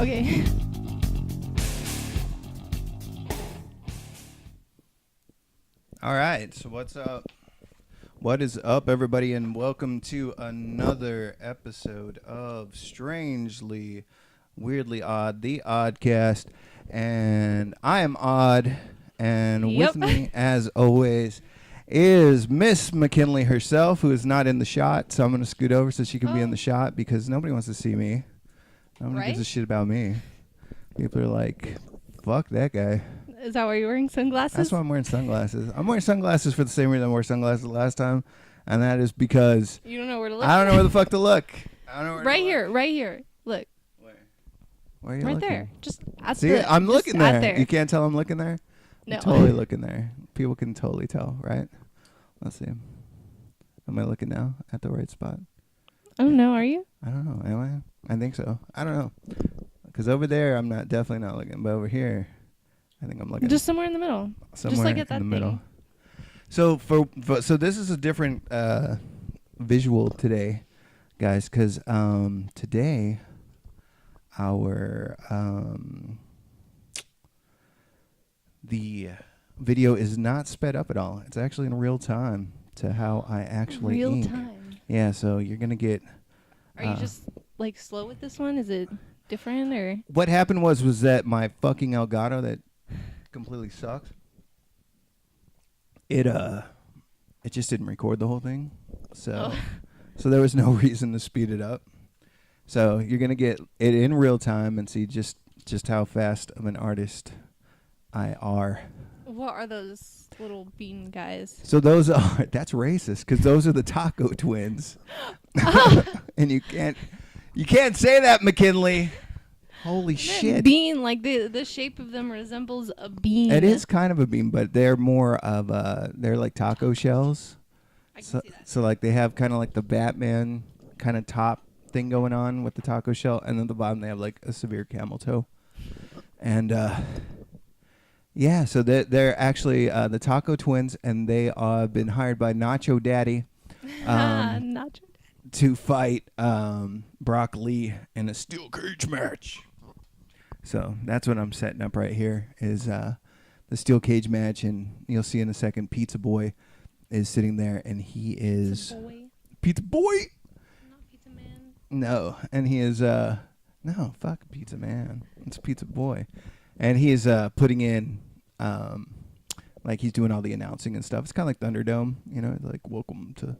Okay. All right, so what's up? What is up, everybody, and welcome to another episode of Strangely, Weirdly Odd, the ODDcast. And I am Odd, and with me, as always, is Miss Mckinley herself, who is not in the shot. So I'm going to scoot over so she can be in the shot because nobody wants to see me. Nobody gives a shit about me. People are like, fuck that guy. Is that why you're wearing sunglasses? That's why I'm wearing sunglasses. I'm wearing sunglasses for the same reason I wore sunglasses last time, and that is because you don't know where to look. I don't know where the fuck to look. I don't know where right to here, look. right here. Look. Where are you right looking? there. Just at See, the, I'm looking there. there. You can't tell I'm looking there? No. I'm totally looking there. People can totally tell, right? Let's see. Am I looking now at the right spot? Oh, no, are you? I don't know. Am I? I think so. I don't know. Because over there, I'm definitely not looking. But over here, I think I'm looking. Just somewhere in the middle. Somewhere just like at that in the middle. thing. So so this is a different visual today, guys, because today our the video is not sped up at all. It's actually in real time to how I actually real ink. time. Yeah, so you're gonna get. Are you just like slow with this one? Is it different or? What happened was that my fucking Elgato that completely sucks. It just didn't record the whole thing, so there was no reason to speed it up. So you're gonna get it in real time and see just how fast of an artist I are. What are those little bean guys? So those are that's racist because those are the Taco Twins, and you can't say that, McKinley. Holy shit! Bean, like the shape of them resembles a bean. It is kind of a bean, but they're more of they're like taco shells. I can see that. So like they have kind of like the Batman kind of top thing going on with the taco shell, and then the bottom they have like a severe camel toe. And yeah, so they're actually the Taco Twins, and they have been hired by Nacho Daddy. Nacho to fight Brock Lee in a steel cage match. So that's what I'm setting up right here is the steel cage match, and you'll see in a second Pizza Boy is sitting there, and he is Pizza Boy. Not Pizza Man. No, and he is no, fuck Pizza Man. It's Pizza Boy, and he is putting in like he's doing all the announcing and stuff. It's kind of like Thunderdome, you know, like welcome to.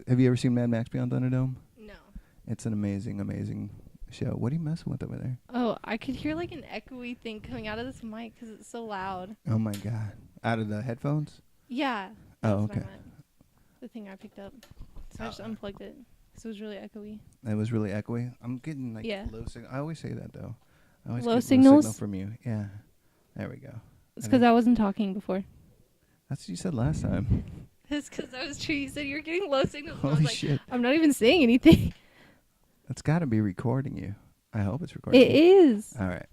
Have you ever seen Mad Max Beyond Thunderdome? No. It's an amazing, amazing show. What are you messing with over there? Oh, I could hear like an echoey thing coming out of this mic because it's so loud. Oh my god! Out of the headphones? Yeah. Oh, That's what okay. I meant. The thing I picked up. So I just unplugged it. So it was really echoey. It was really echoey. I'm getting like Yeah. low signal. I always say that though. I always Low get signals? low signal from you. Yeah. There we go. It's because I wasn't talking before. That's what you said last time. It's because I was true. You said you're getting low signals. And I Holy was like, shit! I'm not even saying anything. It's got to be recording you. I hope it's recording. It is. All right.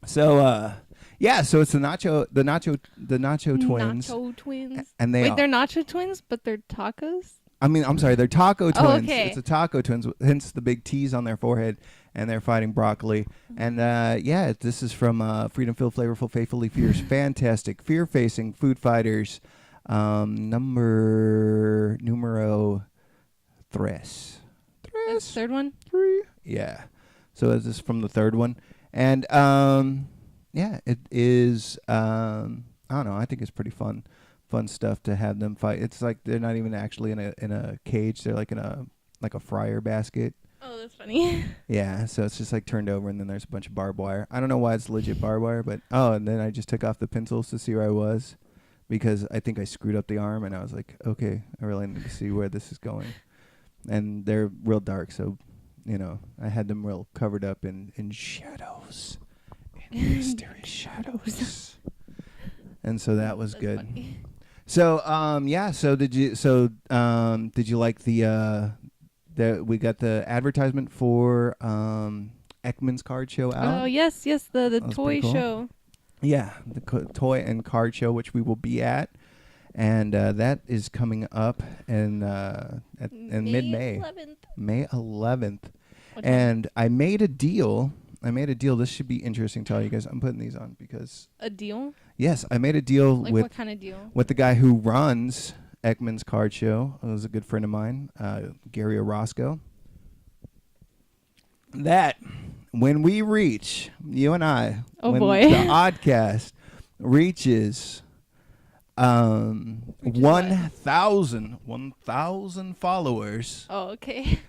So yeah. So it's the Nacho Twins. Nacho Twins. And they Wait, they're Nacho Twins, but they're tacos? I mean, I'm sorry, they're Taco Twins. Oh, okay. It's a Taco Twins, hence the big T's on their forehead, and they're fighting broccoli. And yeah, this is from Freedom Filled, Flavorful, Faithfully Fierce, fantastic, fear-facing food fighters, numero tres. That's the third one? 3. Yeah. So this is from the third one, and yeah, it is. I don't know. I think it's pretty fun stuff to have them fight. It's like they're not even actually in a cage. They're like in a fryer basket. Oh, that's funny. Yeah, so it's just like turned over, and then there's a bunch of barbed wire. I don't know why it's legit barbed wire, but and then I just took off the pencils to see where I was, because I think I screwed up the arm, and I was like, okay, I really need to see where this is going. And they're real dark, so you know, I had them real covered up in shadows, in mysterious shadows. And so that was That's good. funny. So yeah, so did you like the we got the advertisement for Ekman's card show out? Oh, yes, the was toy pretty cool. show. Yeah, the toy and card show, which we will be at, and that is coming up in mid-May, 11th. May 11th. What And I made a deal I made a deal. This should be interesting to all you guys. I'm putting these on because A deal? yes, I made a deal Like with what kind of deal? with the guy who runs Ekman's Card Show. It was a good friend of mine, Gary Orozco. That when we reach, you and I, Oh, when boy. the ODDcast reaches Which is what? 1,000 followers, Oh, okay.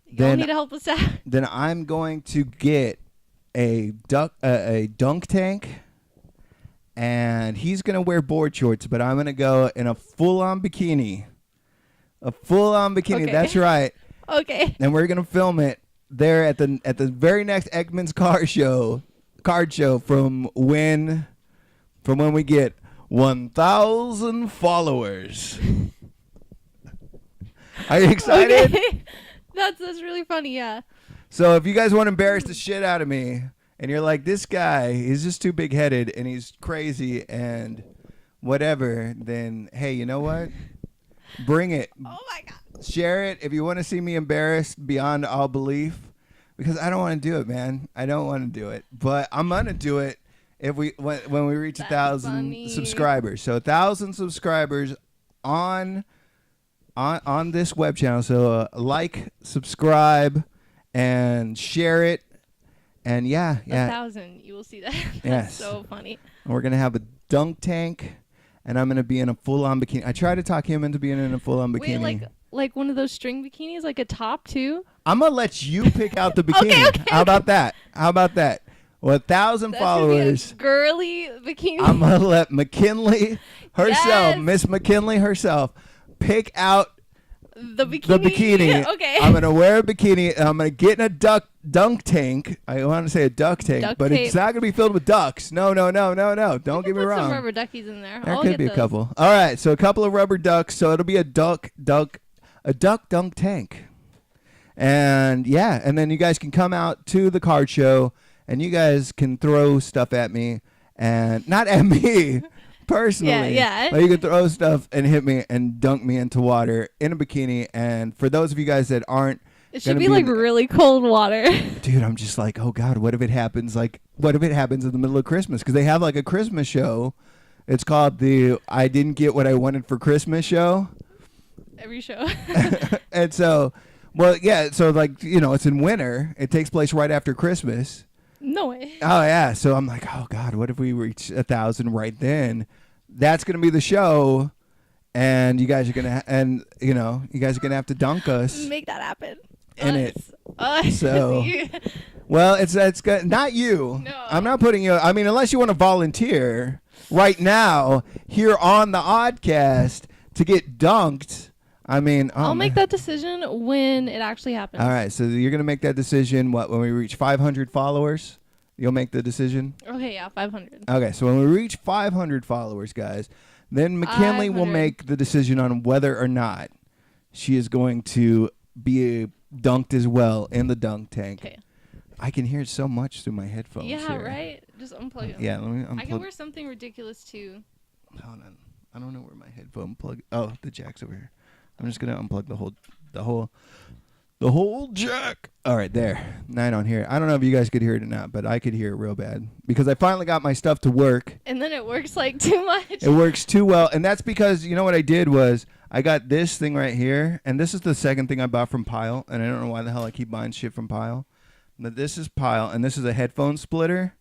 Y'all Then- need to help us out. then I'm going to get a dunk tank, and he's gonna wear board shorts, but I'm gonna go in a full-on bikini. A full-on bikini. Okay. That's right. Okay. And we're gonna film it there at the very next Ekman's card show from when we get 1,000 followers. Are you excited? Okay. That's really funny, yeah. So if you guys want to embarrass the shit out of me, and you're like, this guy, he's just too big-headed and he's crazy and whatever, then hey, you know what? Bring it. Oh my god. Share it if you want to see me embarrassed beyond all belief, because I don't want to do it, man. I don't want to do it, but I'm gonna do it if when we reach That's 1,000 funny. subscribers. So 1,000 subscribers on this web channel. So like, subscribe, and share it, and yeah. 1,000. You will see that. That's Yes. so funny. And we're gonna have a dunk tank, and I'm gonna be in a full-on bikini. I tried to talk him into being in a full-on bikini. Wait, like one of those string bikinis, like a top too? I'm gonna let you pick out the bikini. Okay. How about that? Well, 1,000 That's gonna be a followers. girly bikini. I'm gonna let Mckinley herself, Yes. Miss Mckinley herself, pick out the bikini. the bikini. Okay. I'm gonna wear a bikini. And I'm gonna get in a dunk tank. I want to say a duck tank, Duct but it's tape. not gonna be filled with ducks. No. Don't You get can me put wrong. some rubber duckies in there. There I'll could get be a those. couple. All right, so a couple of rubber ducks. So it'll be a duck dunk tank, and yeah, and then you guys can come out to the card show, and you guys can throw stuff at me, and not at me personally. Yeah. But you can throw stuff and hit me and dunk me into water in a bikini. And for those of you guys that aren't, It should gonna be be like in- really cold water. dude, I'm just like, oh God, what if it happens? Like, what if it happens in the middle of Christmas? Because they have like a Christmas show. It's called the I Didn't Get What I Wanted for Christmas show. Every show. And so, well, yeah, so like, it's in winter. It takes place right after Christmas. No way. Oh, yeah. So I'm like, oh God, what if we reach 1,000 right then? That's going to be the show. And you guys are going to, you guys are going to have to dunk us. Make that happen. In it. Us. So- You- Well, it's good. Not you. No. I'm not putting you. I mean, unless you want to volunteer right now here on the ODDcast to get dunked. I mean, I'll make that decision when it actually happens. All right, so you're gonna make that decision. When we reach 500 followers, you'll make the decision. Okay, yeah, 500. Okay, so when we reach 500 followers, guys, then McKinley will 500. make the decision on whether or not she is going to be dunked as well in the dunk tank. Okay. I can hear it so much through my headphones. Yeah, here. right? Just unplug it. Yeah, let me unplug. I can wear something ridiculous too. Hold on. I don't know where my headphone plug. Oh, the jack's over here. I'm just gonna unplug the whole jack. All right, there. 9 on here. I don't know if you guys could hear it or not, but I could hear it real bad because I finally got my stuff to work. And then it works like too much. It works too well, and that's because you know what I did was I got this thing right here, and this is the second thing I bought from Pile, and I don't know why the hell I keep buying shit from Pile. But this is Pile, and this is a headphone splitter.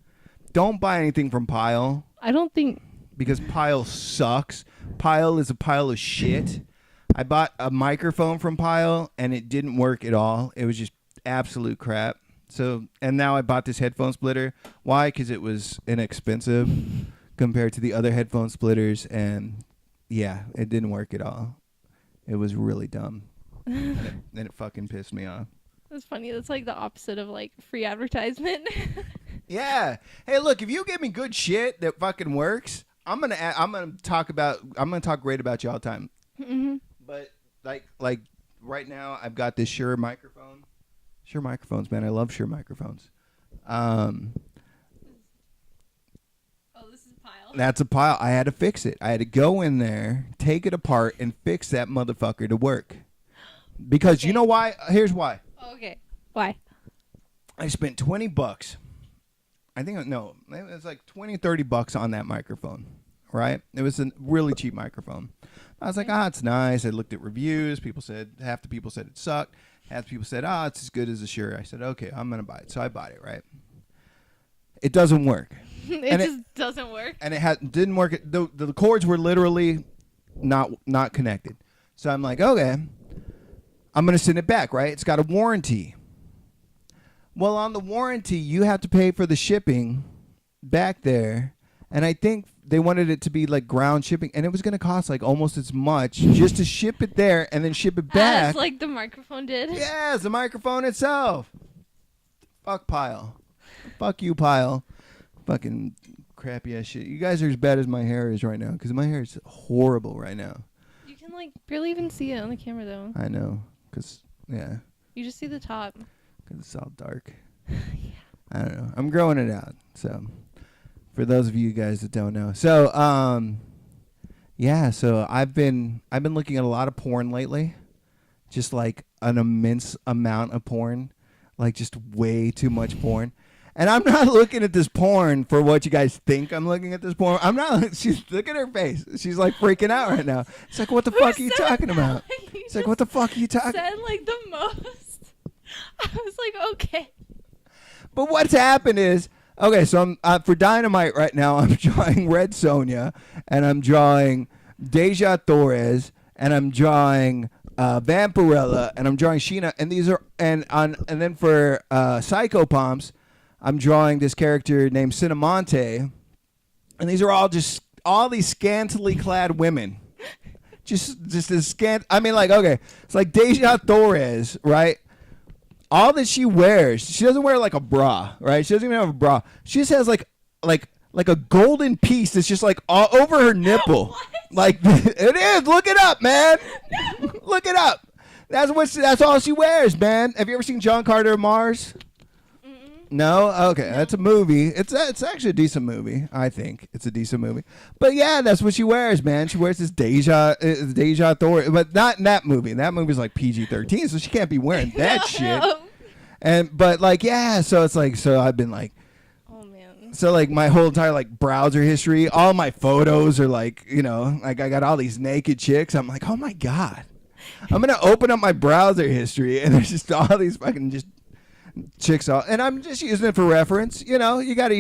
Don't buy anything from Pile. I don't think. Because Pile sucks. Pile is a pile of shit. I bought a microphone from Pile and it didn't work at all. It was just absolute crap. So, and now I bought this headphone splitter. Why? Because it was inexpensive compared to the other headphone splitters, and yeah, it didn't work at all. It was really dumb, and it fucking pissed me off. That's funny. That's like the opposite of like free advertisement. Yeah. Hey, look, if you give me good shit that fucking works, I'm gonna talk great about you all the time. Mm-hmm. But like right now, I've got this Shure microphone. Shure microphones, man. I love Shure microphones. Oh, this is a pile. That's a Pile. I had to fix it. I had to go in there, take it apart, and fix that motherfucker to work. Because you know why? Here's why. Okay. Why? I spent $20. I think, no, it was like $20, $30 on that microphone, right? It was a really cheap microphone. I was like, it's nice. I looked at reviews. Half the people said it sucked. Half the people said, it's as good as a Shure. I said, okay, I'm going to buy it. So I bought it, right? It doesn't work. It doesn't work. And it didn't work. The cords were literally not connected. So I'm like, okay, I'm going to send it back, right? It's got a warranty. Well, on the warranty, you have to pay for the shipping back there. And I think they wanted it to be like ground shipping. And it was going to cost like almost as much just to ship it there and then ship it back. As like the microphone did? Yes, the microphone itself. Fuck Pile. Fuck you, Pile. Fucking crappy ass shit. You guys are as bad as my hair is right now. Because my hair is horrible right now. You can like barely even see it on the camera though. I know. Because, yeah. You just see the top. It's all dark. Yeah. I don't know. I'm growing it out. So, for those of you guys that don't know, so yeah. So I've been looking at a lot of porn lately, just like an immense amount of porn, like just way too much porn. And I'm not looking at this porn for what you guys think I'm looking at this porn. I'm not. She's look at her face. She's like freaking out right now. It's like, what the fuck are you talking about? It's like, what the fuck are you talking? Said like the most. I was like, okay. But what's happened is, okay, so I'm for Dynamite right now. I'm drawing Red Sonja, and I'm drawing Deja Torres, and I'm drawing Vampirella, and I'm drawing Sheena, and these are and then for Psycho Pumps, I'm drawing this character named Cinemonte, and these are all these scantily clad women. Just as scant. I mean, like, okay, it's like Deja Torres, right? All that she wears, she doesn't wear like a bra, right? She doesn't even have a bra. She just has like a golden piece that's just like all over her nipple. What? Like it is. Look it up, man. No. Look it up. That's all she wears, man. Have you ever seen John Carter of Mars? No? Okay, no. That's a movie. It's actually a decent movie. I think it's a decent movie. But yeah, that's what she wears, man. She wears this Deja Thor, but not in that movie. That movie's like PG-13, so she can't be wearing that shit. But like, yeah, so it's like, so I've been like, oh man. So like my whole entire like browser history, all my photos are like, you know, like I got all these naked chicks. I'm like, oh my God. I'm gonna open up my browser history and there's just all these fucking just chicks all, and I'm just using it for reference. You know, you gotta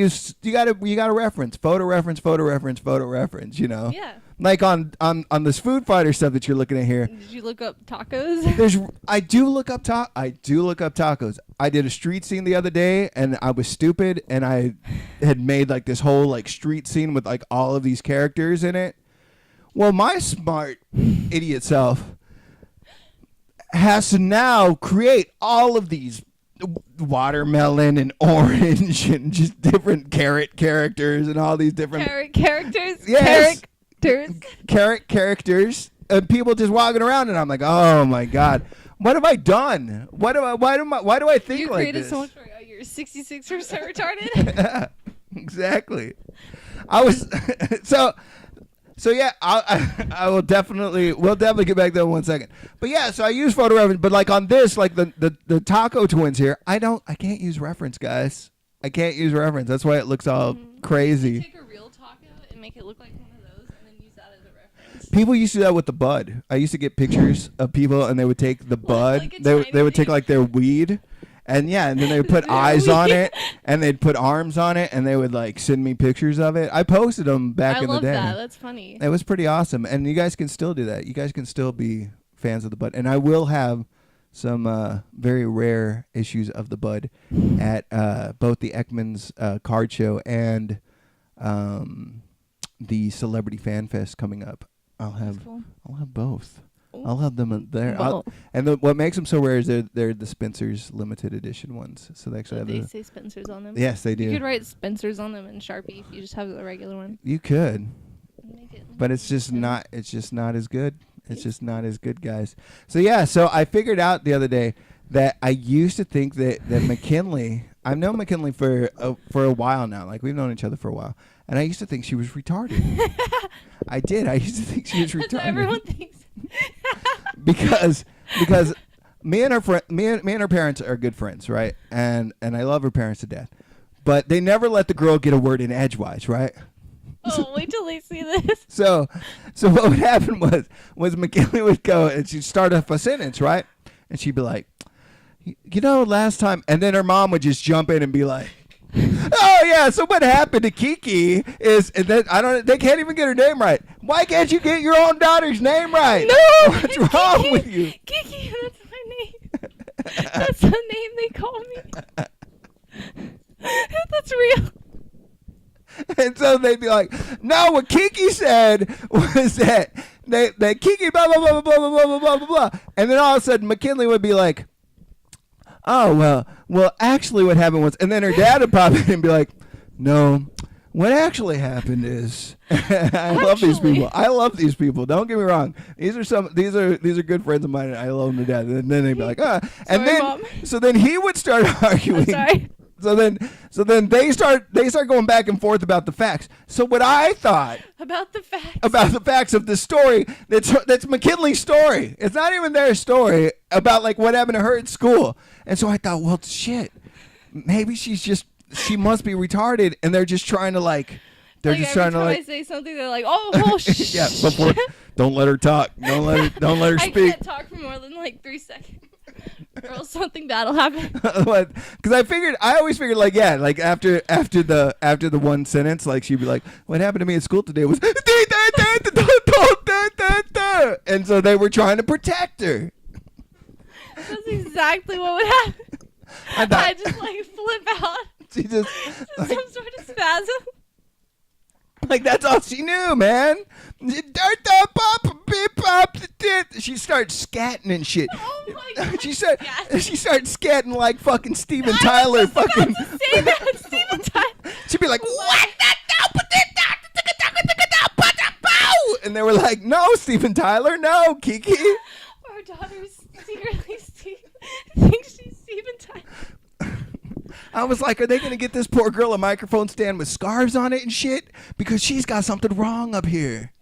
reference, photo reference, you know. Yeah. Like on this Food Fighter stuff that you're looking at here. Did you look up tacos? I do look up tacos. I did a street scene the other day and I was stupid and I had made like this whole like street scene with like all of these characters in it. Well, my smart idiot self has to now create all of these watermelon and orange and just different carrot characters and all these different characters. Yes. Carrot characters and people just walking around and I'm like, oh my God, what have I done? Why do I think you like this? You created so much for you're 66% retarded. Exactly. I was so yeah, I will we'll definitely get back there in 1 second. But yeah, so I use photo reference, but like on this, like the taco twins here, I can't use reference, guys. I can't use reference. That's why it looks all crazy. You take a real taco and make it look like one of those, and then use that as a reference. People used to do that with the bud. I used to get pictures of people, and they would take the bud. Like they would take like their weed. And yeah, and then they would put eyes on it, and they'd put arms on it, and they would like send me pictures of it. I posted them back in the day. I love that. That's funny. It was pretty awesome, and you guys can still do that. You guys can still be fans of the Bud, and I will have some very rare issues of the Bud at both the Ekman's card show and the Celebrity Fan Fest coming up. I'll have both. I'll have them there. What makes them so rare is they're the Spencer's limited edition ones. So they actually have say Spencer's on them. Yes, they do. You could write Spencer's on them in Sharpie if you just have the regular one. You could, but it's just not. It's just not as good. It's just not as good, guys. So yeah. So I figured out the other day that I used to think that Mckinley. I've known Mckinley for a while now. Like we've known each other for a while, and I used to think she was retarded. I did. I used to think she was retarded. That's what everyone thinks. because me and her parents are good friends, right? And I love her parents to death, but they never let the girl get a word in edgewise, right? Oh, wait till they see this. So what would happen was McKinley would go and she'd start off a sentence, right? And she'd be like, last time, and then her mom would just jump in and be like, oh yeah, so what happened to Kiki is, and then they can't even get her name right. Why can't you get your own daughter's name right? No, what's wrong with you? Kiki, that's my name. That's the name they call me. That's real. And so they'd be like, no, what Kiki said was that Kiki blah blah blah blah blah blah blah blah blah, and then all of a sudden McKinley would be like, oh well actually what happened was, and then her dad would pop in and be like, no, what actually happened is love these people. I love these people. Don't get me wrong. These are good friends of mine, and I love them to death. And then they'd be like, and sorry, then Mom. So then he would start arguing. I'm sorry. So then they start going back and forth about the facts. So what I thought about the facts of the story, that's McKinley's story. It's not even their story about like what happened to her at school. And so I thought, well, shit, maybe she must be retarded, and they're just trying to like. They're just trying to like. I say something, they're like, "Oh, shit." Yeah, before. Don't let her talk. Don't let her speak. I can't talk for more than like 3 seconds, or else something bad will happen. Because I always figured like, yeah, like after the one sentence, like she'd be like, "What happened to me at school today was," and so they were trying to protect her. That's exactly what would happen. I just like flip out. She just some sort of spasm. Like that's all she knew, man. She starts scatting and shit. Oh my God. She starts scatting like fucking Steven Tyler. Fucking. Say that, Steven Tyler. She'd be like, what? And they were like, no, Steven Tyler, no, Kiki. Our daughter's secretly thinks she's Steven Tyler. I was like, are they going to get this poor girl a microphone stand with scarves on it and shit? Because she's got something wrong up here.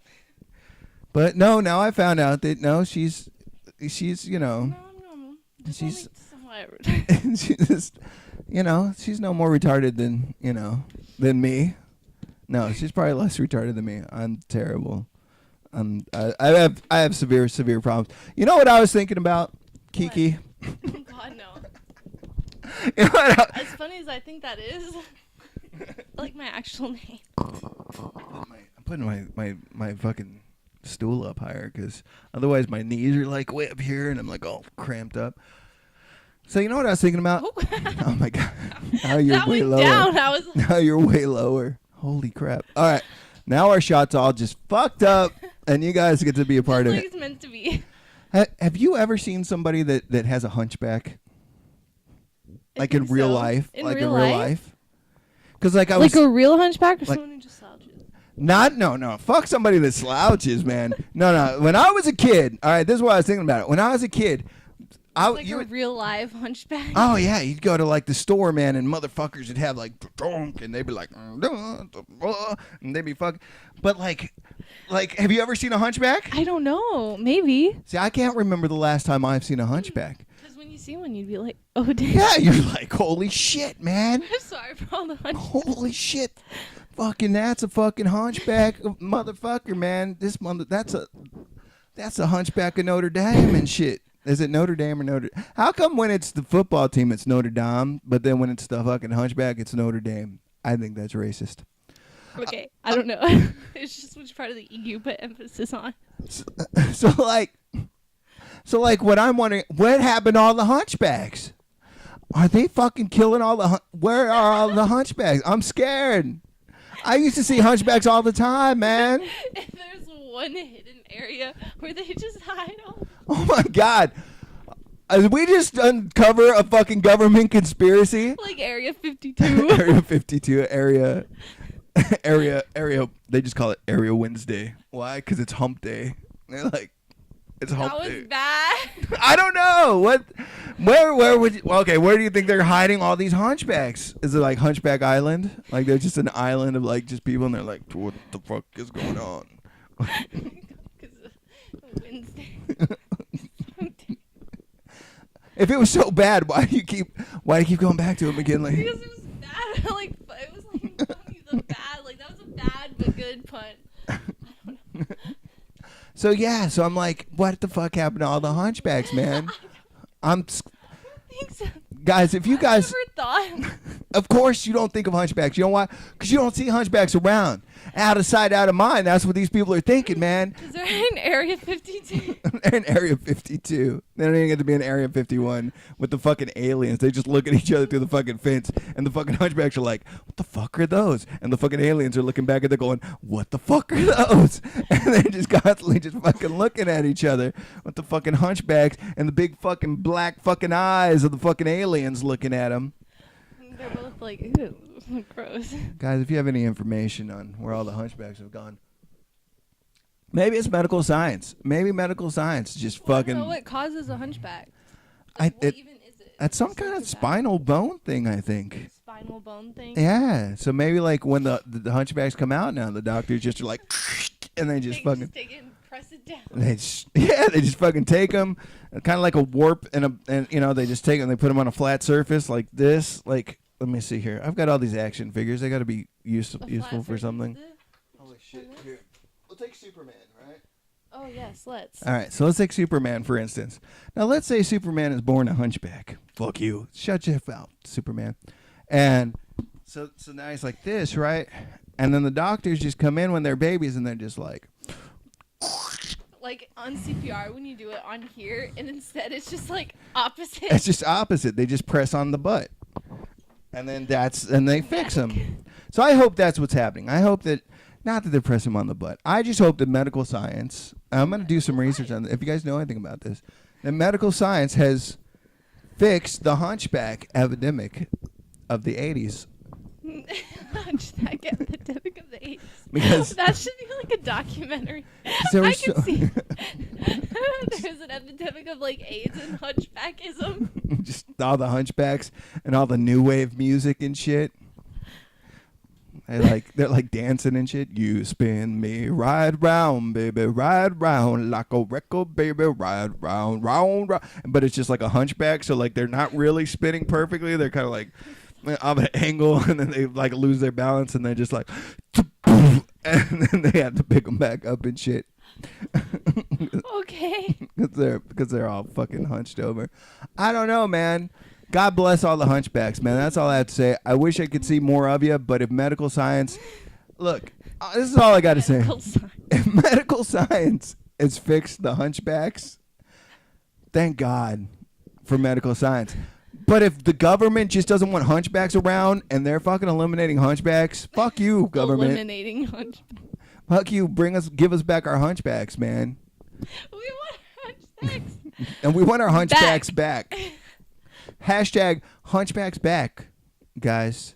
But no, now I found out that no, she's she's no. She's somewhat she's just, she's no more retarded than me. No, she's probably less retarded than me. I'm terrible. I have severe problems. You know what I was thinking about, Kiki? Oh God, no. You know what as funny as I think that is, like my actual name. I'm putting my fucking stool up higher because otherwise my knees are like way up here and I'm like all cramped up. So you know what I was thinking about? Oh my God! Now you're that way went lower. down. Now you're way lower. Holy crap! All right, now our shot's all just fucked up, and you guys get to be a part of it. It's meant to be. Have you ever seen somebody that has a hunchback? Like in real life? In real life? Because like like a real hunchback or someone who just slouches? No. Fuck somebody that slouches, man. No. When I was a kid, all right, this is what I was thinking about it. When I was a kid, real live hunchback. Oh yeah, you'd go to like the store, man, and motherfuckers would have like donk, and they'd be like, and they'd be fucking. But like, have you ever seen a hunchback? I don't know. Maybe. See, I can't remember the last time I've seen a hunchback. Because when you see one, you'd be like, oh damn. Yeah, you're like, holy shit, man. I'm sorry for all the hunchbacks. Holy shit. Fucking that's a fucking hunchback motherfucker, man. That's a hunchback of Notre Dame and shit. Is it Notre Dame or Notre? How come when it's the football team it's Notre Dame, but then when it's the fucking hunchback it's Notre Dame? I think that's racist. Okay, I don't know. It's just which part of the you put emphasis on. So like what I'm wondering, what happened to all the hunchbacks? Are they fucking killing all the? Where are all the hunchbacks? I'm scared. I used to see hunchbacks all the time, man. If there's one hidden area where they just hide all. Oh my God. We just uncover a fucking government conspiracy. Like Area 52. Area 52, area. They just call it Area Wednesday. Why? Because it's hump day. They're like, it's hump day. That was bad. I don't know. Where would you, okay, where do you think they're hiding all these hunchbacks? Is it like Hunchback Island? Like there's just an island of like just people and they're like, what the fuck is going on? Because Wednesday. If it was so bad, why do you keep going back to it, McKinley? Because it was bad. Like it was like funny, the bad. Like that was a bad but good pun. I don't know. So I'm like, what the fuck happened to all the hunchbacks, man? I don't think so. Guys, if you guys, Never thought. of course you don't think of hunchbacks. You know why? Because you don't see hunchbacks around. Out of sight, out of mind. That's what these people are thinking, man. Because they're in Area 52. They're in Area 52. They don't even get to be in Area 51 with the fucking aliens. They just look at each other through the fucking fence, and the fucking hunchbacks are like, what the fuck are those? And the fucking aliens are looking back at them going, what the fuck are those? And they're just constantly just fucking looking at each other with the fucking hunchbacks and the big fucking black fucking eyes of the fucking aliens looking at them. They're both like, ew, gross. Guys, if you have any information on where all the hunchbacks have gone, maybe it's medical science. Maybe medical science just Well, I fucking. don't know what causes a hunchback. What even is it? That's some Just kind like of a spinal bone thing, I think. back- spinal bone thing. Yeah. So maybe like when the hunchbacks come out now, the doctors just are like, and they just fucking. Just take it and press it down. They just fucking take them, kind of like a warp and they just take them, they put them on a flat surface like this. Like, let me see here. I've got all these action figures. They got to be useful for something. Holy shit! Here, we'll take Superman, right? Oh yes, let's. All right, so let's take Superman for instance. Now let's say Superman is born a hunchback. Fuck you. Shut your mouth, Superman. And so now he's like this, right? And then the doctors just come in when they're babies, and they're just like. Like on CPR when you do it on here, and instead it's just like opposite. It's just opposite. They just press on the butt, and then they fix them. So I hope that's what's happening. I hope that not that they're pressing them on the butt. I just hope that medical science. I'm going to do some research on this. If you guys know anything about this, that medical science has fixed the hunchback epidemic of the 80s. Hunchback epidemic of the 80s. Because that should be like a documentary. there I was can so- see there's an epidemic of like AIDS and hunchbackism. just all the hunchbacks and all the new wave music and shit. They're like dancing and shit. You spin me right round, baby, right round like a record, baby, right round, round, round. But it's just like a hunchback, so like they're not really spinning perfectly. They're kind of like on an angle, and then they like lose their balance, and they're just like, and then they have to pick them back up and shit. Okay. Because they're all fucking hunched over. I don't know, man. God bless all the hunchbacks, man. That's all I have to say. I wish I could see more of you, but if medical science, look, this is all I got to say. Medical science. If medical science has fixed the hunchbacks, thank God for medical science. But if the government just doesn't want hunchbacks around and they're fucking eliminating hunchbacks, fuck you, government. Eliminating hunchbacks. Fuck you. Give us back our hunchbacks, man. We want hunchbacks. And we want our hunchbacks back. Hashtag hunchbacks back, guys.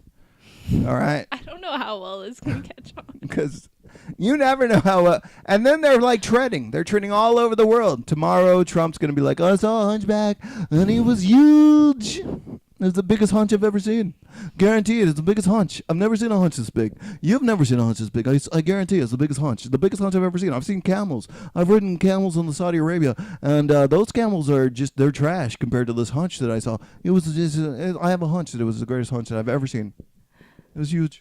All right? I don't know how well it's going to catch on. Because you never know how well. And then they're like treading. They're treading all over the world. Tomorrow, Trump's going to be like, I saw a hunchback, and he was huge. It's the biggest hunch I've ever seen. Guarantee it. It's the biggest hunch. I've never seen a hunch this big. You've never seen a hunch this big. I guarantee it's the biggest hunch. It's the biggest hunch I've ever seen. I've seen camels. I've ridden camels in the Saudi Arabia, and those camels are just, they're trash compared to this hunch that I saw. It was just, I have a hunch that it was the greatest hunch that I've ever seen. It was huge.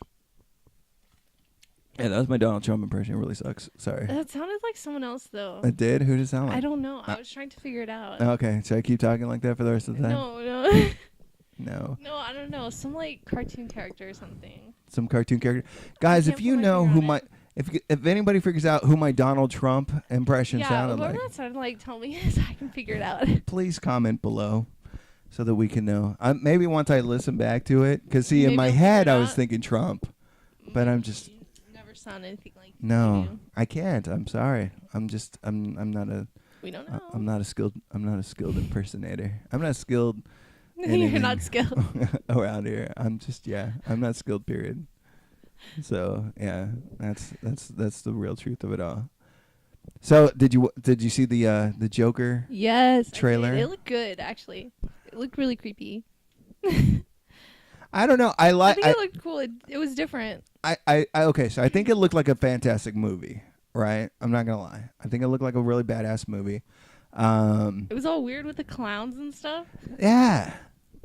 Yeah, that was my Donald Trump impression. It really sucks. Sorry. That sounded like someone else, though. It did? Who did it sound like? I don't know. I was trying to figure it out. Okay, should I keep talking like that for the rest of the time? No. No. No, I don't know. Some like cartoon character or something. Some cartoon character. Guys, can't if you put my know finger who on my... it. If anybody figures out who my Donald Trump impression Yeah, sounded whatever like, that sounded like, tell me so I can figure it out. please comment below so that we can know. Maybe once I listen back to it, because see, in Maybe my I'll figure head it I was out. thinking Trump, but I'm just You never sound anything like no, you do. I can't. I'm sorry. I'm not a We don't know. I'm not a skilled impersonator. I'm not skilled. You're not skilled. around here. I'm not skilled. Period. So yeah, that's the real truth of it all. So did you see the Joker? Yes. I did. Trailer? It looked good, actually. It looked really creepy. I don't know. I I think it looked cool. It was different. Okay. So I think it looked like a fantastic movie. Right? I'm not gonna lie. I think it looked like a really badass movie. It was all weird with the clowns and stuff. Yeah.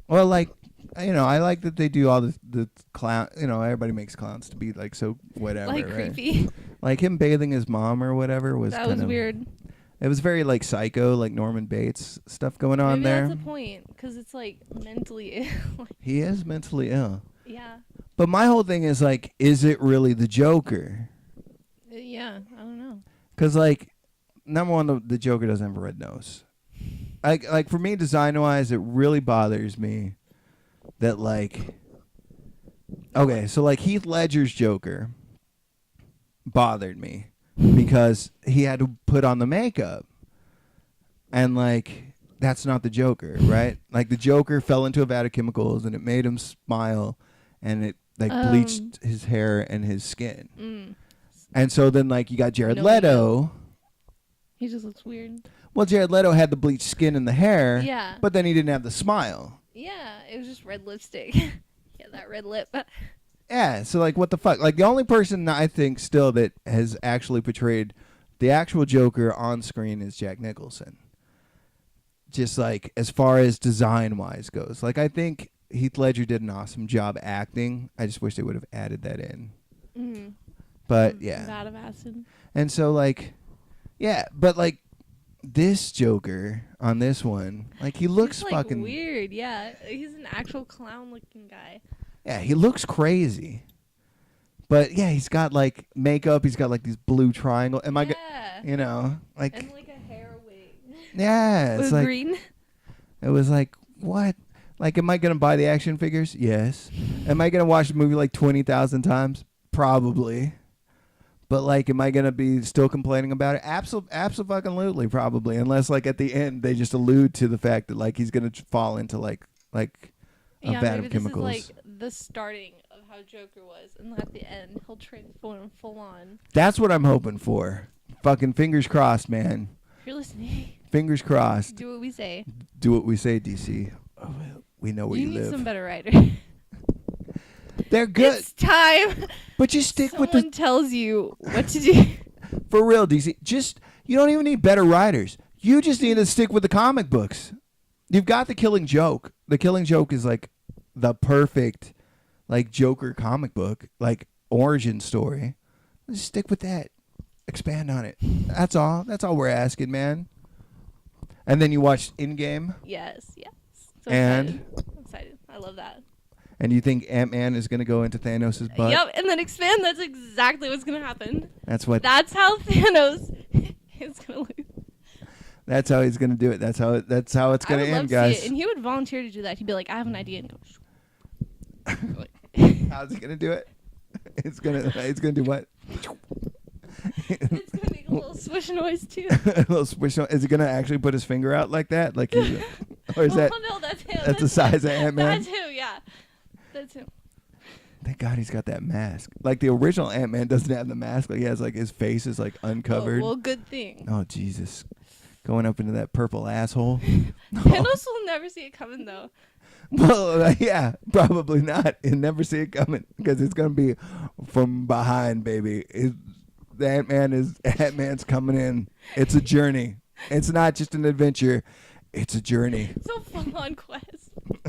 Well, like, I like that they do all the clown. Everybody makes clowns to be like so whatever, Like right? creepy. Like him bathing his mom or whatever was That kind was of weird. It was very like Psycho, like Norman Bates stuff going on Maybe there. that's the point, because it's like mentally ill. He is mentally ill. Yeah. But my whole thing is like, is it really the Joker? Yeah, I don't know. Because like, number one, the Joker doesn't have a red nose. Like for me, design wise, it really bothers me that like, okay, so like Heath Ledger's Joker bothered me because he had to put on the makeup, and like that's not the Joker, right? Like the Joker fell into a vat of chemicals and it made him smile, and it like bleached his hair and his skin. And so then like you got Jared Leto. He just looks weird. Well, Jared Leto had the bleached skin and the hair. Yeah. But then he didn't have the smile. Yeah, it was just red lipstick. Yeah, that red lip. Yeah, so like what the fuck? Like the only person I think still that has actually portrayed the actual Joker on screen is Jack Nicholson. Just like as far as design wise goes. Like I think Heath Ledger did an awesome job acting. I just wish they would have added that in. Mm. But yeah. Vat of acid. And so like yeah, but like this Joker on this one, like he looks like fucking weird. Yeah, he's an actual clown looking guy. Yeah, he looks crazy. But yeah, he's got like makeup. He's got like these blue triangle. Am I? Like and like a hair wig. Yeah, it's with like green. It was like what? Like, am I gonna buy the action figures? Yes. Am I gonna watch the movie like 20,000 times? Probably. But like, am I gonna be still complaining about it? Absolutely, probably. Unless like at the end they just allude to the fact that like he's gonna fall into like a vat of chemicals. This is like the starting of how Joker was, and at the end he'll transform full on. That's what I'm hoping for. Fucking fingers crossed, man. If you're listening, fingers crossed. do what we say. Do what we say, DC. Oh, we know where you live. You need some better writers. They're good. It's time. But you stick with Someone tells you what to do. For real, DC. You don't even need better writers. You just need to stick with the comic books. You've got The Killing Joke. The Killing Joke is like the perfect like Joker comic book, like origin story. Just stick with that. Expand on it. That's all. That's all we're asking, man. And then you watched Endgame. Yes. So and I'm excited. I love that. And you think Ant-Man is going to go into Thanos' butt? Yep, and then expand. That's exactly what's going to happen. That's how Thanos is going to lose. That's how he's going to do it. That's how it's going to end, guys. And he would volunteer to do that. He'd be like, I have an idea, and go. How's he going to do it? It's going to do what? It's going to make a little swish noise, too. A little swish noise. Is he going to actually put his finger out like that? Like he's, or is that? No, that's him. That's the size of Ant-Man? That's him, yeah. That's him. Thank God he's got that mask. Like the original Ant-Man doesn't have the mask. Like he has like his face is like uncovered. Well, good thing. Oh Jesus, going up into that purple asshole. Thanos will never see it coming though. Well, yeah, probably not. He'll never see it coming because it's gonna be from behind, baby. Ant-Man's coming in. It's a journey. It's not just an adventure. It's a journey. It's a full-on quest.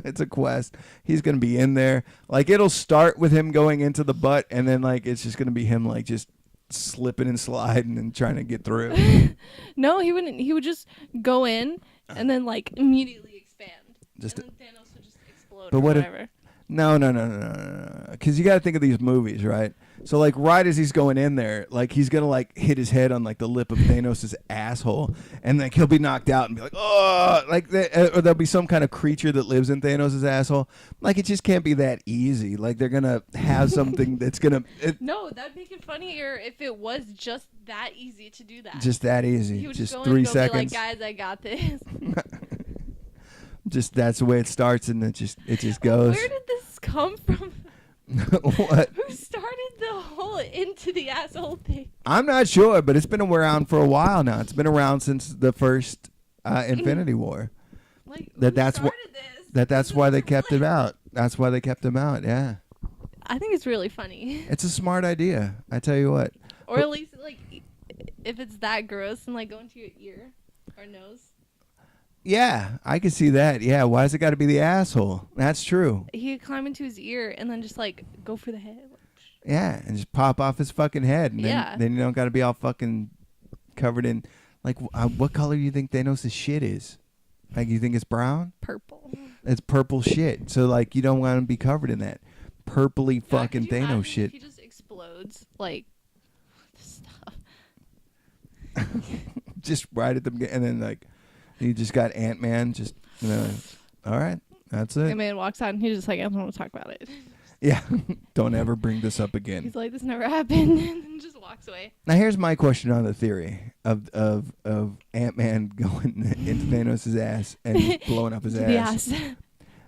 It's a quest. He's going to be in there. Like, it'll start with him going into the butt, and then, like, it's just going to be him, like, just slipping and sliding and trying to get through. No, he wouldn't. He would just go in and then, like, immediately expand. And then Thanos would just explode or whatever. No. Because you got to think of these movies, right? So, like, right as he's going in there, like, he's going to, like, hit his head on, like, the lip of Thanos' asshole. And, like, he'll be knocked out and be like, oh! Like, or there'll be some kind of creature that lives in Thanos' asshole. Like, it just can't be that easy. Like, they're going to have something that's going to... No, that'd make it funnier if it was just that easy to do that. Just that easy. He would just go 3 and go seconds. Be like, guys, I got this. Just that's the way it starts, and it just goes. Where did this come from? What? Who started the whole into the asshole thing? I'm not sure, but it's been around for a while now. It's been around since the first Infinity War. Like, That's why they kept him out. That's why they kept him out. Yeah. I think it's really funny. It's a smart idea. I tell you what. Or at least like if it's that gross and like go into your ear or nose. Yeah, I can see that. Yeah, why has it got to be the asshole? That's true. He could climb into his ear and then just like go for the head. Yeah, and just pop off his fucking head, and then you don't got to be all fucking covered in like what color do you think Thanos' shit is? Like you think it's brown? Purple. It's purple shit. So like you don't want to be covered in that purpley fucking Thanos shit. If he just explodes like stuff. Just right at the beginning, and then like you just got Ant-Man just all right, that's it. Ant-Man walks out and he's just like, I don't want to talk about it. Yeah, don't ever bring this up again. He's like, this never happened, and then just walks away. Now here's my question on the theory of Ant-Man going into Thanos' ass and blowing up his ass.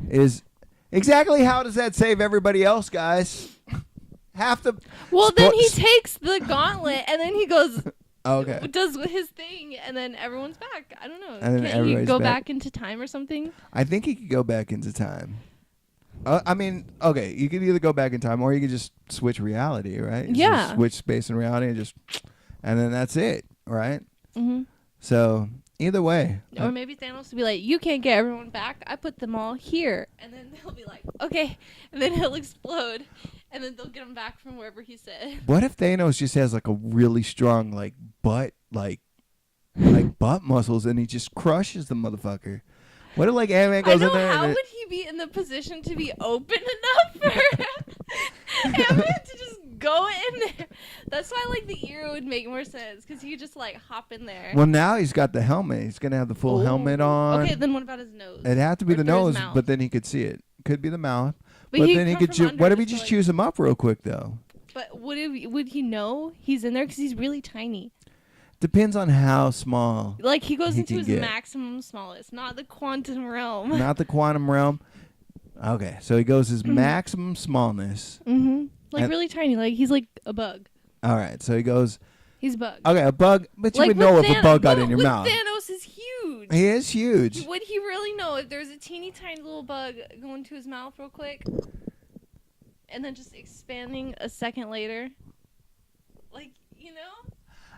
Is exactly how does that save everybody else, guys? Half the then he takes the gauntlet and then he goes okay. Does his thing and then everyone's back. I don't know. And Can't he go back into time or something? I think he could go back into time. I mean, okay, you could either go back in time or you could just switch reality, right? Yeah. Switch space and reality and then that's it, right? Mm-hmm. So either way. Or maybe Thanos will be like, you can't get everyone back. I put them all here. And then they'll be like, okay. And then he'll explode. And then they'll get him back from wherever he said. What if Thanos just has like a really strong butt butt muscles and he just crushes the motherfucker? What if Ant-Man goes in there? How would he be in the position to be open enough for Ant-Man to just go in there? That's why the ear would make more sense because he could just hop in there. Well, now he's got the helmet. He's gonna have the full helmet on. Okay, then what about his nose? It'd have to be the nose, but then he could see it. Could be the mouth. But then he could. What if he just chews him up real quick though? But would he know he's in there because he's really tiny? Depends on how small. He goes into his maximum smallest, not the quantum realm. Not the quantum realm. Okay, so he goes his maximum smallness. Mm-hmm. Really tiny. He's like a bug. All right, so he goes. He's a bug. Okay, a bug, but you would know if a bug got in your mouth. Thanos is huge. He is huge. Would he really know if there's a teeny tiny little bug going to his mouth real quick? And then just expanding a second later?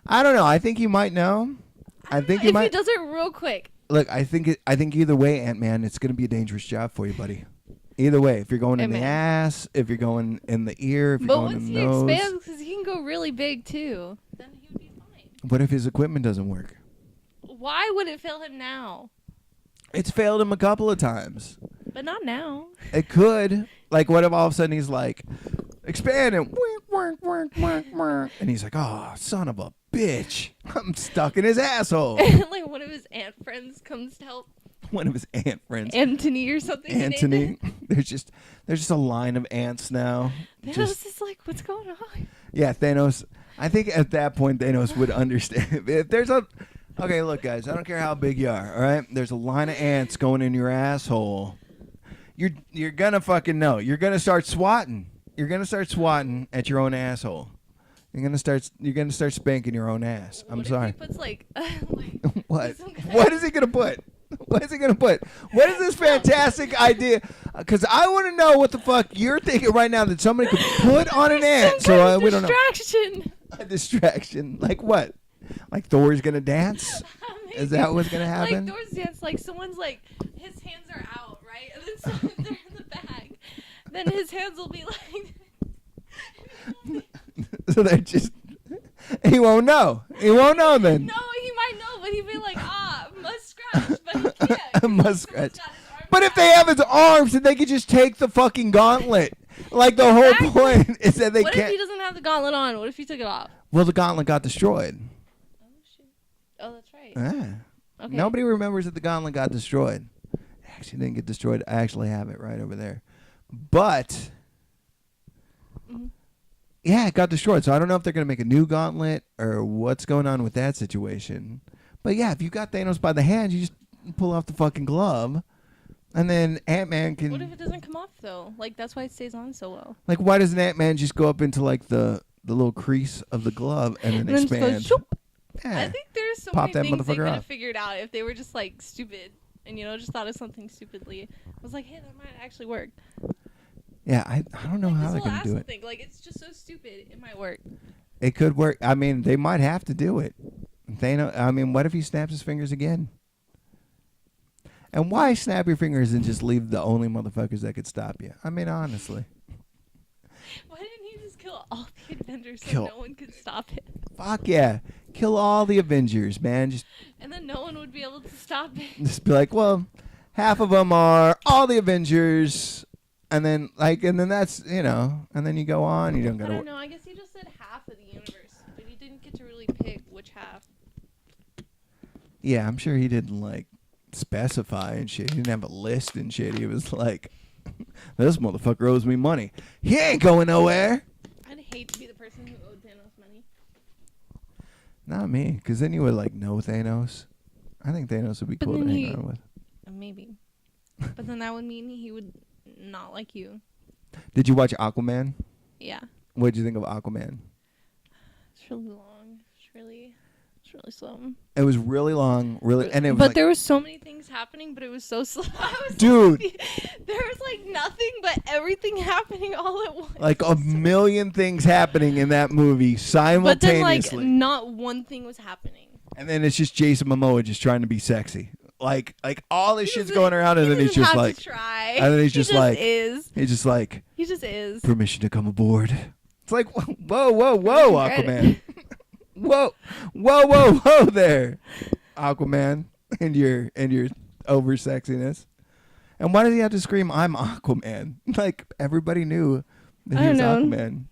I don't know. I think you might know. I think he might. If he does it real quick. Look, I think either way, Ant-Man, it's going to be a dangerous job for you, buddy. Either way, if you're going in the ass, if you're going in the ear, if you're going in the nose. But once he expands, because he can go really big too, then he would be fine. What if his equipment doesn't work? Why would it fail him now? It's failed him a couple of times. But not now. It could. What if all of a sudden he's expanding, and he's like, oh, son of a bitch, I'm stuck in his asshole. One of his ant friends comes to help. One of his ant friends, Anthony or something. Anthony. There's just a line of ants now. Thanos is like, what's going on? Yeah, Thanos. I think at that point Thanos would understand. If there's okay, look, guys, I don't care how big you are. All right, there's a line of ants going in your asshole. You're gonna fucking know. You're gonna start swatting. You're gonna start swatting at your own asshole. You're gonna start spanking your own ass. I'm sorry. What if he puts what? What is he gonna put? What is he gonna put? What is this fantastic idea? Because I want to know what the fuck you're thinking right now that somebody could put on an ant. So we don't know. A distraction. Like what? Like Thor's gonna dance? Is that what's gonna happen? Thor's dance. Someone's his hands are out, right? And then they're in the bag. Then his hands will be So they're just. He won't know. He won't know then. No, he might know, but he'd be like, must scratch, but he can't. Must scratch. But if they have his arms, then they could just take the fucking gauntlet. The whole point is that they can't. What if he doesn't have the gauntlet on? What if he took it off? Well, the gauntlet got destroyed. Oh, shit. Oh, that's right. Yeah. Okay. Nobody remembers that the gauntlet got destroyed. It actually didn't get destroyed. I actually have it right over there. But, yeah, it got destroyed. So I don't know if they're going to make a new gauntlet or what's going on with that situation. But, yeah, if you got Thanos by the hand, you just pull off the fucking glove. And then Ant-Man can... What if it doesn't come off, though? That's why it stays on so well. Why doesn't Ant-Man just go up into, the little crease of the glove and then expand? Yeah. I think there's so many things they could have figured out if they were just, stupid and, just thought of something stupidly. I was like, hey, that might actually work. Yeah, I don't know how they're going to do it. It's just so stupid. It might work. It could work. I mean, they might have to do it. What if he snaps his fingers again? And why snap your fingers and just leave the only motherfuckers that could stop you? I mean, honestly. Why didn't he just kill all the Avengers so Kill- no one could stop it? Fuck yeah. Kill all the Avengers, man. And then no one would be able to stop it. Just be like, well, half of them are all the Avengers. And then that's, and then you go on. You don't I gotta. don't know. I guess he just said half of the universe, but he didn't get to really pick which half. Yeah, I'm sure he didn't like specify and shit. He didn't have a list and shit. He was like, this motherfucker owes me money. He ain't going nowhere. I'd hate to be the person who owed Thanos money. Not me, because then you would like know Thanos. I think Thanos would be But cool to then hang out with. Maybe. But then that would mean he would not like you. Did you watch Aquaman? Yeah. What did you think of Aquaman? It's really long. It's really slow. It was really long, and it was but there was so many things happening, but it was so slow. Dude. There was like nothing but everything happening all at once. like a million things happening in that movie But then like simultaneously. not one thing was happening. And then it's just Jason Momoa just trying to be sexy. Like all this shit's going around, and then he's just like, try. and then he's just like, is. he's just like, He just is. permission to come aboard. It's like, whoa, Aquaman. whoa there, Aquaman, and your over sexiness. And why did he have to scream, "I'm Aquaman"? Like everybody knew that he was Aquaman.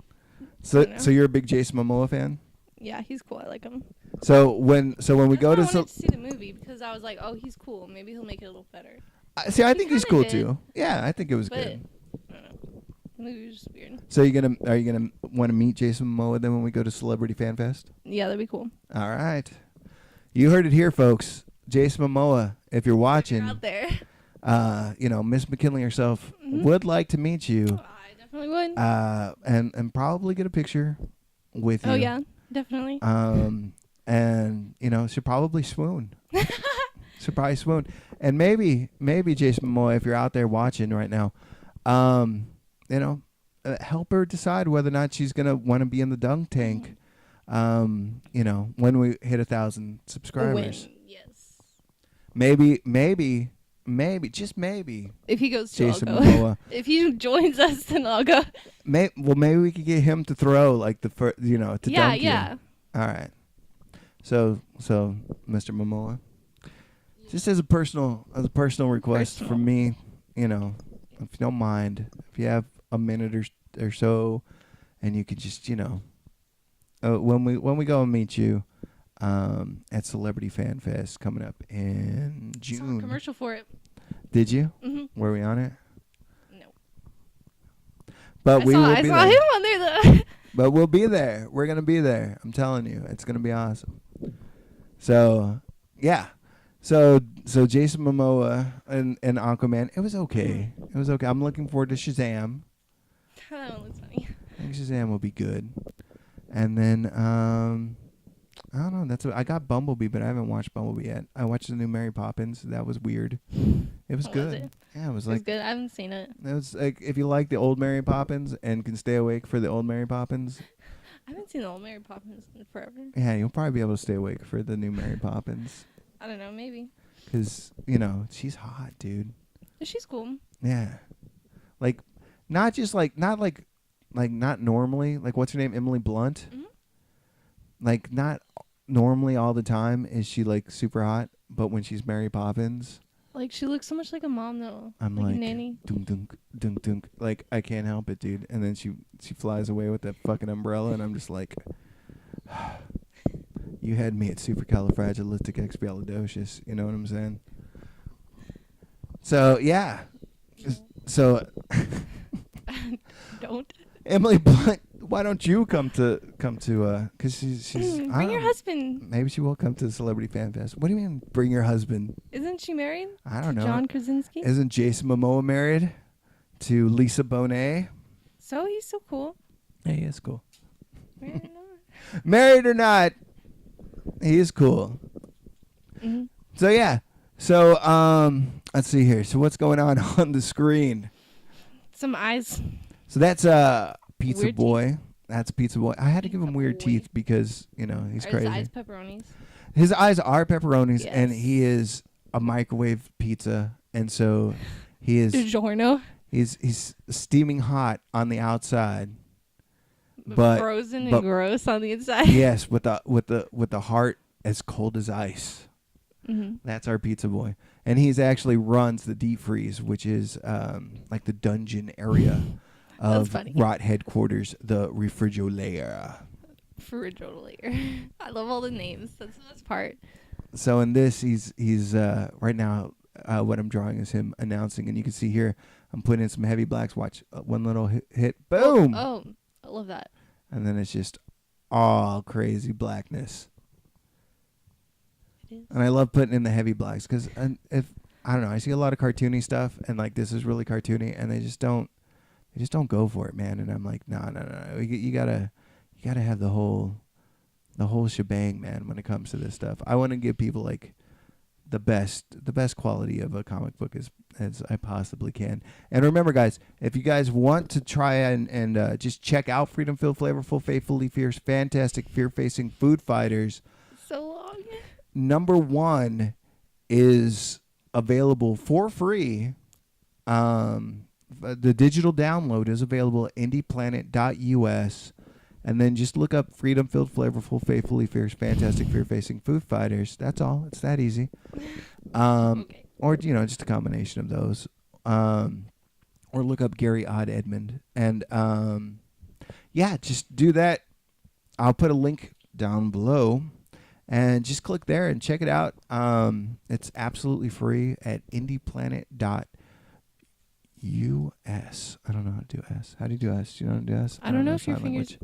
So you're a big Jason Momoa fan? Yeah, he's cool. I like him. So when we go to I wanted to see the movie because I was like, oh, he's cool. Maybe he'll make it a little better. I think he's cool did. too. Yeah, I think it was But good. I don't know. The movie was just weird. So are you gonna want to meet Jason Momoa then when we go to Celebrity Fan Fest? Yeah, that'd be cool. All right, you heard it here, folks. Jason Momoa, if you're watching, Out there. Miss McKinley herself would like to meet you. Oh, I definitely would. And probably get a picture with you. Oh yeah, definitely. And she'll probably swoon. She'll probably swoon. And maybe Jason Momoa, if you're out there watching right now, help her decide whether or not she's gonna want to be in the dunk tank. When we hit 1,000 subscribers. Yes. Maybe, just maybe. If he goes to, Jason I'll go. Momoa. If he joins us, then I'll go. Maybe we could get him to throw like the first, to dunk you. Yeah. All right. So Mr. Momoa, just as a personal request from me, if you don't mind, if you have a minute or so, and you could just, when we go and meet you, at Celebrity Fan Fest coming up in June. Saw a commercial for it. Did you? Mm-hmm. Were we on it? No. But we will be I there. saw him on there though. But we'll be there. We're gonna be there. I'm telling you, it's gonna be awesome. So yeah. So Jason Momoa and Aquaman, it was okay. It was okay. I'm looking forward to Shazam. That one looks funny. I think Shazam will be good. And then I don't know. I got Bumblebee, but I haven't watched Bumblebee yet. I watched the new Mary Poppins. That was weird. It was good. Was it? Yeah, it was It was like good. I haven't seen it. it was like if you like the old Mary Poppins and can stay awake for the old Mary Poppins. I haven't seen the old Mary Poppins in forever. Yeah, you'll probably be able to stay awake for the new Mary Poppins. I don't know. Maybe. Because, she's hot, dude. She's cool. Yeah. Like, not normally. Like, what's her name? Emily Blunt? Mm-hmm. Like, not normally all the time is she, like, super hot. But when she's Mary Poppins, Like, she looks so much like a mom, though. I'm like like, a nanny. dunk, dunk, dunk, dunk. Like, I can't help it, dude. And then she flies away with that fucking umbrella, and I'm just like, you had me at supercalifragilisticexpialidocious. You know what I'm saying? So, yeah. So, Don't. Emily Blunt, why don't you come to because she's Bring your husband. Maybe she will come to the Celebrity Fan Fest. What do you mean, bring your husband? Isn't she married? I don't know. John Krasinski? Isn't Jason Momoa married to Lisa Bonet? So he's so cool. Yeah, he is cool. Married or not? Married or not, he is cool. Mm-hmm. So yeah. So let's see here. So what's going on the screen? Some eyes. So that's Pizza Weird Boy. teeth. That's Pizza Boy. I had to give him Pizza weird Boy. teeth because he's Are crazy. his eyes pepperonis? His eyes are pepperonis, and Yes. he is a microwave pizza, and so he is DiGiorno. he's steaming hot on the outside, but frozen and gross on the inside. yes, with the heart as cold as ice. Mm-hmm. That's our pizza boy, and he's actually runs the deep freeze, which is like the dungeon area of Rot headquarters, the refrigerator. Refrigerator. I love all the names. That's the best part. So in this, he's right now. What I'm drawing is him announcing, and you can see here I'm putting in some heavy blacks. Watch one little hit, boom! Oh, I love that. And then it's just all crazy blackness. It is. And I love putting in the heavy blacks because if I don't know, I see a lot of cartoony stuff, and like this is really cartoony, and they just don't go for it, man. And I'm like, no, you gotta have the whole shebang, man. When it comes to this stuff, I want to give people like the best quality of a comic book as I possibly can. And remember, guys, if you guys want to try and just check out Freedom Filled, Flavorful, Faithfully Fierce, Fantastic, Fear-Facing Food Fighters. So long. Number 1 is available for free. The digital download is available at indieplanet.us. And then just look up Freedom Filled, Flavorful, Faithfully Fierce, Fantastic, Fear-Facing Food Fighters. That's all. It's that easy. Okay. Or, just a combination of those. Or look up Gary Odd Edmond. And, just do that. I'll put a link down below. And just click there and check it out. It's absolutely free at indieplanet.us. I don't know how to do S. How do you do S? Do you know how to do S? I don't know if your fingers...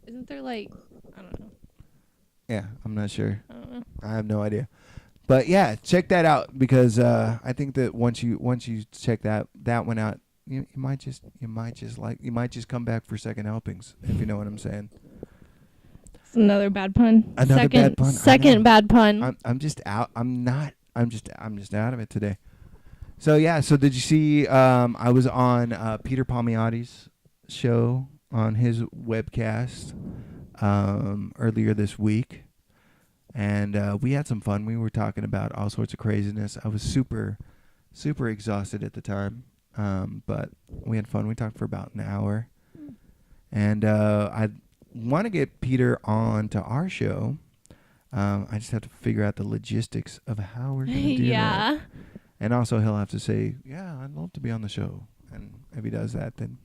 Isn't there like... I don't know. Yeah, I'm not sure. I don't know. I have no idea. But yeah, check that out because I think that once you check that one out, you might just come back for second helpings, if you know what I'm saying. It's another bad pun. Bad pun. Second bad pun. I'm just out. I'm just out of it today. So yeah, did you see I was on Peter Palmiotti's show on his webcast earlier this week, and we had some fun. We were talking about all sorts of craziness. I was super exhausted at the time, but we had fun. We talked for about an hour, and I want to get Peter on to our show. I just have to figure out the logistics of how we're going to do that. And also he'll have to say, yeah, I'd love to be on the show. And if he does that, then,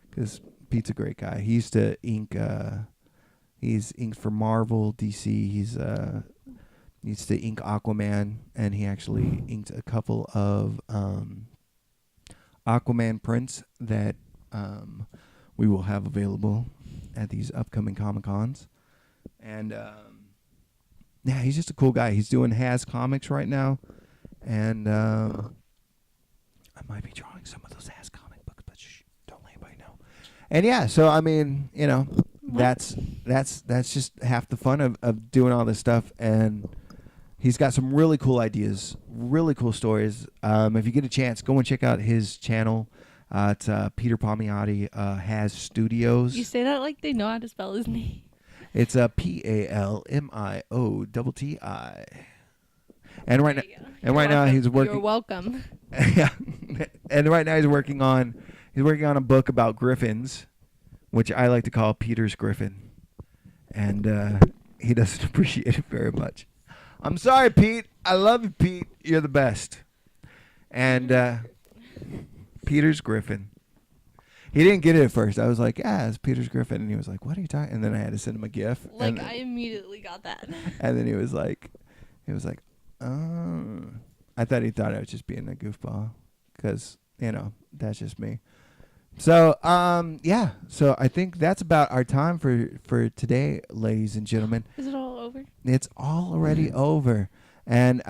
because Pete's a great guy. He used to ink, he's inked for Marvel, DC. He used to ink Aquaman, and he actually inked a couple of Aquaman prints that we will have available at these upcoming Comic-Cons. And yeah, he's just a cool guy. He's doing Has Comics right now. And I might be drawing some of those Has comic books, but don't let anybody know. And yeah, so I mean, that's just half the fun of doing all this stuff. And he's got some really cool ideas, really cool stories. If you get a chance, go and check out his channel. It's Peter Palmiotti Has Studios. You say that like they know how to spell his name. It's Palmiotti. And right now he's working. You're welcome. Yeah, and right now he's working on a book about griffins, which I like to call Peter's Griffin, and he doesn't appreciate it very much. I'm sorry, Pete. I love you, Pete. You're the best. And Peter's Griffin. He didn't get it at first. I was like, yeah, it's Peter's Griffin, and he was like, what are you talking? And then I had to send him a GIF. Like I immediately got that. And then he was like. I thought I was just being a goofball because, that's just me. So, yeah. So I think that's about our time for today, ladies and gentlemen. Is it all over? It's all already over. And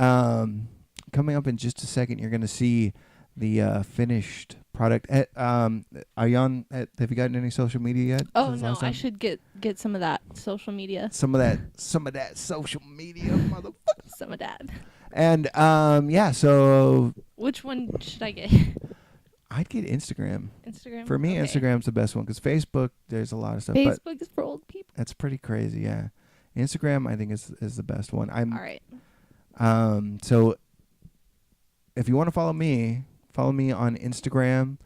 coming up in just a second, you're going to see the finished product. Are you on? Have you gotten any social media yet? Oh no, I should get some of that social media. Some of that social media, motherfucker. Some of that. And yeah, so which one should I get? I'd get Instagram. Instagram. For me, okay. Instagram's the best one because Facebook, there's a lot of stuff. Facebook is for old people. That's pretty crazy, yeah. Instagram, I think is the best one. All right. So if you want to follow me on Instagram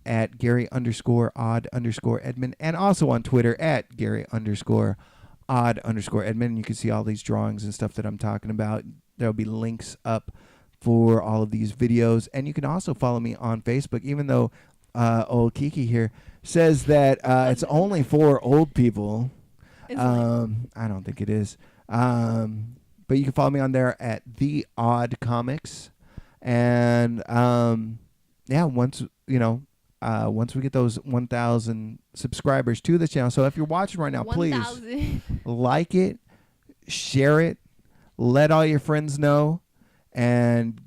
at Gary_odd_Edmund, and also on Twitter at Gary_odd_Edmund. You can see all these drawings and stuff that I'm talking about. There'll be links up for all of these videos, and you can also follow me on Facebook, even though old Kiki here says that it's only for old people. I don't think it is. But you can follow me on there at The Odd Comics. And once we get those 1,000 subscribers to the channel. So if you're watching right now, 1, please like it, share it, let all your friends know, and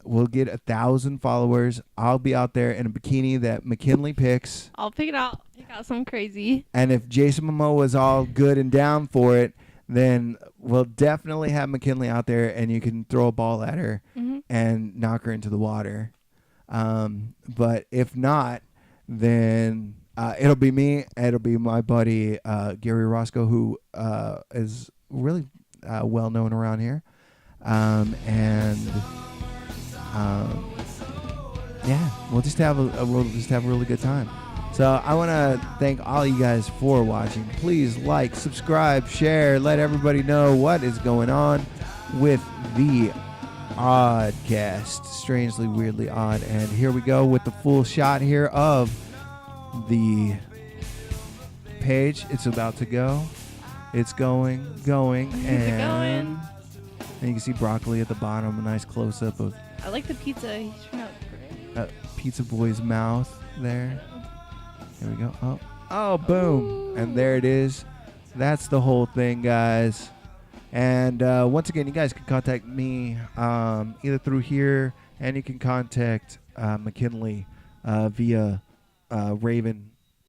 we'll get 1,000 followers. I'll be out there in a bikini that McKinley picks. I'll pick out some crazy. And if Jason Momoa is all good and down for it, then we'll definitely have McKinley out there, and you can throw a ball at her and knock her into the water. But if not, then it'll be me. It'll be my buddy Gary Roscoe, who is really well known around here. We'll just have a really good time. So I want to thank all you guys for watching. Please like, subscribe, share, let everybody know what is going on with the ODDcast, Strangely Weirdly Odd. And here we go with the full shot here of the page. It's about to go. It's going, and you can see broccoli at the bottom. A nice close up of. I like the pizza. He's turned out great. Pizza boy's mouth there. Here we go. Oh, boom. Ooh. And there it is. That's the whole thing, guys. And once again, you guys can contact me either through here, and you can contact McKinley via Raven